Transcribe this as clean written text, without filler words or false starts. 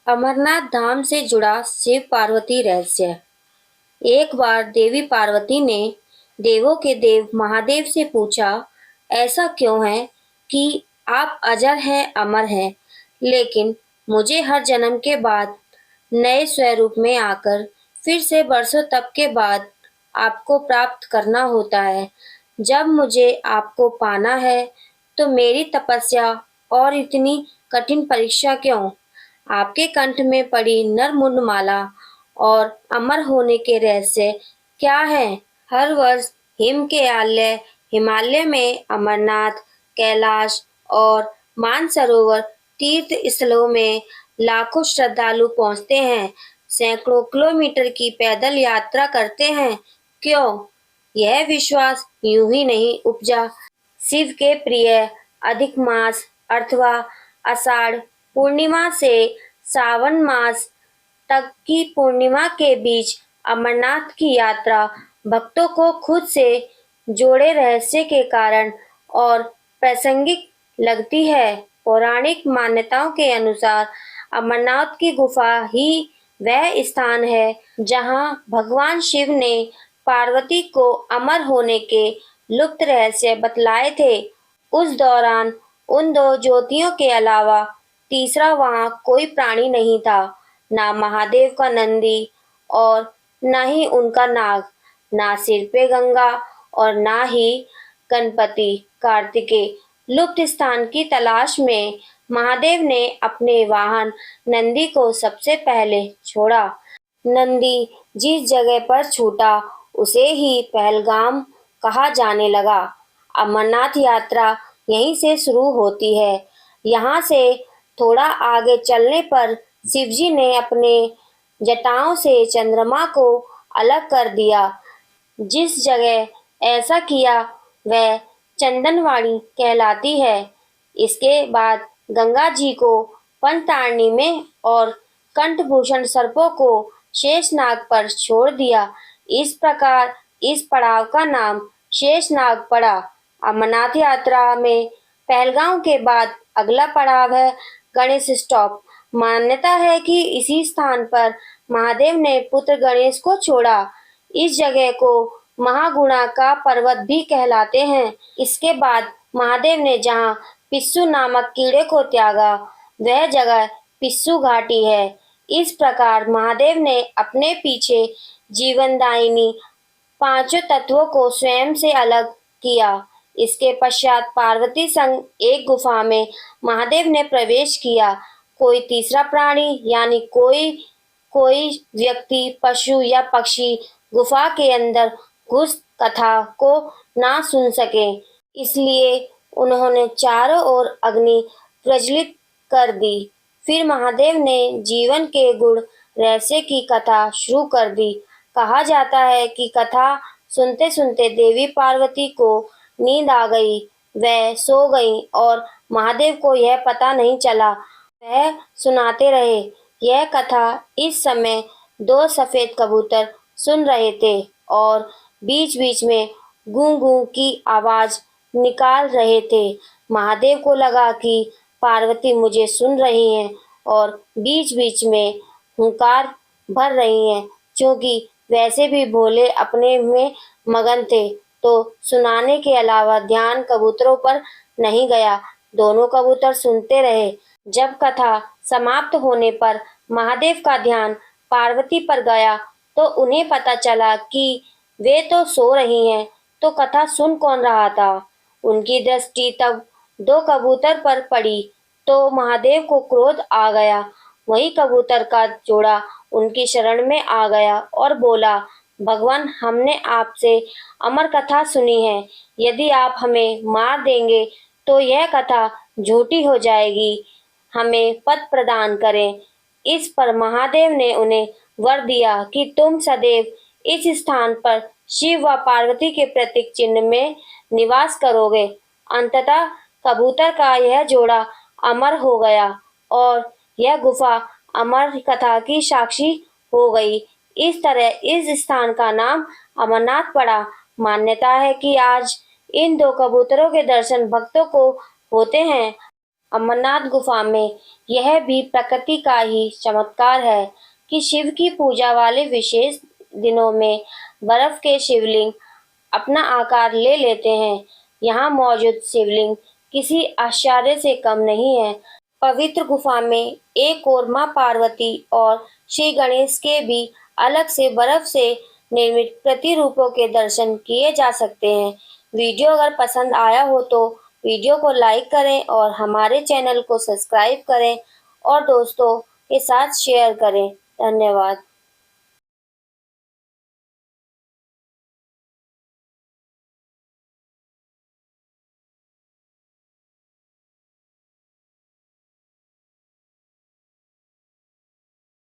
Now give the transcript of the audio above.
अमरनाथ धाम से जुड़ा शिव पार्वती रहस्य। एक बार देवी पार्वती ने देवों के देव महादेव से पूछा, ऐसा क्यों है कि आप अजर हैं, अमर हैं, लेकिन मुझे हर जन्म के बाद नए स्वरूप में आकर फिर से बरसों तप के बाद आपको प्राप्त करना होता है। जब मुझे आपको पाना है तो मेरी तपस्या और इतनी कठिन परीक्षा क्यों? आपके कंठ में पड़ी नरमुंड माला और अमर होने के रहस्य क्या है? हर वर्ष हिमालय में अमरनाथ, कैलाश और मानसरोवर तीर्थ स्थलों में लाखों श्रद्धालु पहुंचते हैं, सैकड़ों किलोमीटर की पैदल यात्रा करते हैं। क्यों? यह विश्वास यूं ही नहीं उपजा। शिव के प्रिय अधिक मास अथवा आषाढ़ पूर्णिमा से सावन मास तक की पूर्णिमा के बीच अमरनाथ की यात्रा भक्तों को खुद से जोड़े रहस्य के कारण और प्रासंगिक लगती है। पौराणिक मान्यताओं के अनुसार अमरनाथ की गुफा ही वह स्थान है जहां भगवान शिव ने पार्वती को अमर होने के लुप्त रहस्य बतलाए थे। उस दौरान उन दो ज्योतियों के अलावा तीसरा वहां कोई प्राणी नहीं था, ना महादेव का नंदी और ना ही उनका नाग, ना सिर पे गंगा और ना ही गणपति कार्तिकेय। लुप्त स्थान की तलाश में महादेव ने अपने वाहन नंदी को सबसे पहले छोड़ा। नंदी जिस जगह पर छूटा उसे ही पहलगाम कहा जाने लगा। अमरनाथ यात्रा यहीं से शुरू होती है। यहाँ से थोड़ा आगे चलने पर शिवजी ने अपने जटाओं से चंद्रमा को अलग कर दिया। जिस जगह ऐसा किया वह चंदनवाड़ी कहलाती है। इसके बाद गंगा जी को पंचतारणी में और कंठभूषण सर्पों को शेषनाग पर छोड़ दिया। इस प्रकार इस पड़ाव का नाम शेषनाग पड़ा। अमरनाथ यात्रा में पहलगाम के बाद अगला पड़ाव है गणेश स्टॉप। मान्यता है कि इसी स्थान पर महादेव ने पुत्र गणेश को छोड़ा। इस जगह को महागुणा का पर्वत भी कहलाते हैं। इसके बाद महादेव ने जहाँ पिस्सू नामक कीड़े को त्यागा वह जगह पिस्सू घाटी है। इस प्रकार महादेव ने अपने पीछे जीवनदायिनी पांचों तत्वों को स्वयं से अलग किया। इसके पश्चात पार्वती संग एक गुफा में महादेव ने प्रवेश किया। कोई तीसरा प्राणी यानी कोई व्यक्ति, पशु या पक्षी गुफा के अंदर घुस कथा को ना सुन सके, इसलिए उन्होंने चारों ओर अग्नि प्रज्वलित कर दी। फिर महादेव ने जीवन के गुण रहस्य की कथा शुरू कर दी। कहा जाता है कि कथा सुनते सुनते देवी पार्वती को नींद आ गई। वह सो गईं और महादेव को यह पता नहीं चला। वह सुनाते रहे। यह कथा इस समय दो सफेद कबूतर सुन रहे थे और बीच बीच में गूं गूं की आवाज निकाल रहे थे। महादेव को लगा कि पार्वती मुझे सुन रही हैं और बीच बीच में हुंकार भर रही हैं। क्योंकि वैसे भी भोले अपने में मगन थे तो सुनाने के अलावा ध्यान कबूतरों पर नहीं गया। दोनों कबूतर सुनते रहे। जब कथा समाप्त होने पर महादेव का ध्यान पार्वती पर गया तो उन्हें पता चला कि वे तो सो रही हैं, तो कथा सुन कौन रहा था। उनकी दृष्टि तब दो कबूतर पर पड़ी तो महादेव को क्रोध आ गया। वही कबूतर का जोड़ा उनकी शरण में आ गया और बोला, भगवान, हमने आपसे अमर कथा सुनी है। यदि आप हमें मार देंगे तो यह कथा झूठी हो जाएगी। हमें पद प्रदान करें। इस पर महादेव ने उन्हें वर दिया कि तुम सदैव इस स्थान पर शिव व पार्वती के प्रतीक चिन्ह में निवास करोगे। अंततः कबूतर का यह जोड़ा अमर हो गया और यह गुफा अमर कथा की साक्षी हो गई। इस तरह इस स्थान का नाम अमरनाथ पड़ा। मान्यता है कि आज इन दो कबूतरों के दर्शन भक्तों को होते हैं। अमरनाथ गुफा में यह भी प्रकृति का ही चमत्कार है कि शिव की पूजा वाले विशेष दिनों में बर्फ के शिवलिंग अपना आकार ले लेते हैं। यहाँ मौजूद शिवलिंग किसी आश्चर्य से कम नहीं है। पवित्र गुफा में एक और मां पार्वती और श्री गणेश के भी अलग से बर्फ से निर्मित प्रतिरूपों के दर्शन किए जा सकते हैं। वीडियो अगर पसंद आया हो तो वीडियो को लाइक करें और हमारे चैनल को सब्सक्राइब करें और दोस्तों के साथ शेयर करें। धन्यवाद।